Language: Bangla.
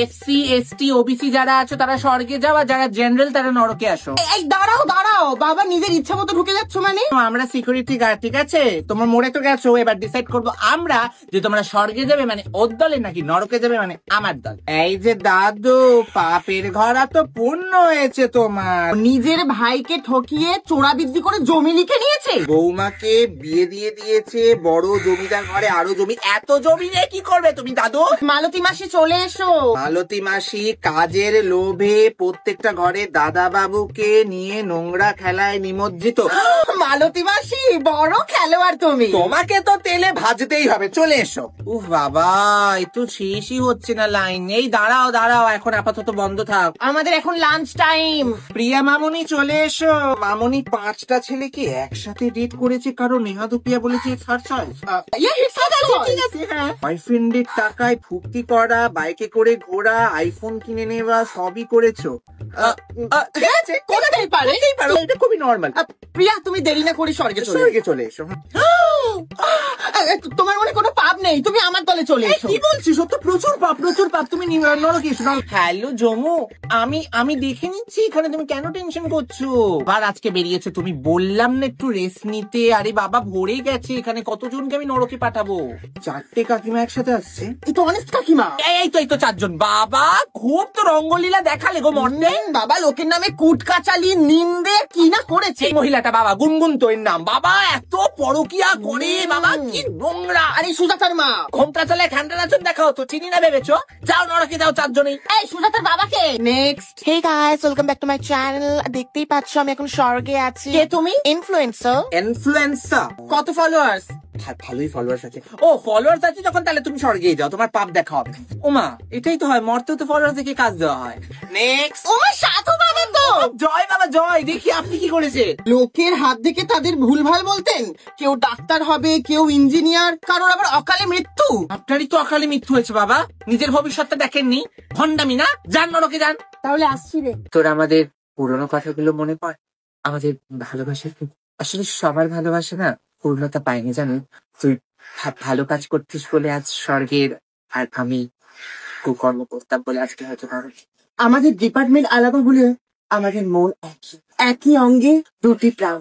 এসসি এসটি ওবিসি যারা আছো তারা স্বর্গে যাও, আর যারা জেনারেল তারা নরকে আসো। এই দাঁড়াও দাঁড়াও, বাবা নিজের ইচ্ছা মতো ঢুকে যাচ্ছ মানে? আমরা সিকিউরিটি গার্ড, ঠিক আছে? তোমার মরে তো গেছো, এবার ডিসাইড করবো আমরা যে তোমরা স্বর্গে যাবে মানে ওর দলে নাকি নরকে যাবে মানে আমার দল। এই যে দাদু, পাপের ঘরা তো পূর্ণ হয়েছে তোমার। নিজের ভাইকে ঠকিয়ে চোরা বিক্রি করে জমি লিখে নিয়েছে। বৌমাকে বিয়ে দিয়ে দিয়েছে বড় জমিদার ঘরে, আরো জমি। এত জমি নিয়ে কি করবে তুমি দাদু? মালতী মাসি চলে এসো। মালতী মাসি কাজের লোভে প্রত্যেকটা ঘরে দাদা বাবুকে নিয়ে নোংরা খেলায় নিমজ্জিত। মালতী মাসি বড় খেলোয়াড় তুমি। তোমাকে তো তেলে ভাজতেই হবে, চলে এসো। উফ বাবা, একটু শেষই হচ্ছে না লাইন। এই দাঁড়াও দাঁড়াও, এখন আপাতত বন্ধ থাক, আমাদের এখন লাঞ্চ টাইম। প্রিয়া মামুনি চলে এসো। মামুনি 5টা ছেলেকে একসাথে ডেট করেছে, কারণ নেহাদু প্রিয়া বলেছে বয়ফ্রেন্ডের টাকায় ফুর্তি করা, বাইকে করে ঘোরা, আইফোন কিনে নেওয়া সবই করেছো। কোথাতেই পারে, এটা খুবই নর্মাল। প্রিয়া তুমি দেরি না করে স্বর্গে চলে এসো। তোমার মনে কোনো পাপ নেই, তুমি আমার দলে চলে এসো। কি বলছিস? ও তো প্রচুর পাপ। তুমি নরকে এসো। হ্যালো জমু, আমি দেখে নিচ্ছি এখানে, তুমি কেন টেনশন করছো? আর আজকে বেরিয়েছে, তুমি বললাম না একটু রেস্ট নিতে। আরে বাবা ভরে গেছে এখানে, কতজনকে আমি নরকে পাঠাবো? 4টে কাকিমা একসাথে আসছে। এই তো অনেস্ট কাকিমা। এই তো 4জন। বাবা খুব তো রঙ্গলীলা দেখালে গো মর্নে। বাবা লোকের নামে কুটকাচালি নিন্দে কি না করেছে। এই মহিলাটা বাবা গুনগুন তো এর নাম। বাবা এত পরকিয়া করে, বাবা কি নোংরা। আরে সুজাতার মা। ঘোমটা চালায় খ্যান্টা নাচন দেখাও তো, চিনি না ভেবেছো? যাও নরকে যাও 4জনই। এই সুজাতার বাবাকে। Next. Hey guys, welcome back to my channel. দেখতেই পাচ্ছ আমি এখন স্বর্গে আছি। কে তুমি? ইনফ্লুয়েন্সার। কত ফলোয়ার্স? ভালোই ফলোয়ার্স আছে। ও ফলোয়ার্স আছে যখন, তাহলে তুমি স্বর্গেই যাও, তোমার পাপ দেখা হবে। ওমা এটাই তো হয়, মরতেও তো ফলোয়ার্স থেকে কাজ দেওয়া হয়। নেক্সট। ওমা সাধু বাবা তো। জয় বাবা জয়। দেখি আপনি কি করেছেন? লোকের হাত থেকে তাদের ভুলভাল বলতেন। কেউ ডাক্তার হবে, কেউ ইঞ্জিনিয়ার, কারোর আবার অকালে মৃত্যু। আপনারই তো অকালে মৃত্যু হয়েছে বাবা, নিজের ভবিষ্যৎটা দেখেননি। ভন্ডামি না, যান নরকে যান। তাহলে আসছি রে। তোর আমাদের পুরোনো কথাগুলো মনে পড়ে? আমাদের ভালোবাসা আসলে সবার ভালোবাসা না পূর্ণতা পায়নি, জানো? তুই ভালো কাজ করতিস বলে আজ স্বর্গের, আর আমি কুকর্ম করতাম বলে আজকে হয়তো নরকে। আমাদের ডিপার্টমেন্ট আলাদা হলে আমাদের মন একই অঙ্গে দুটি প্রাণ।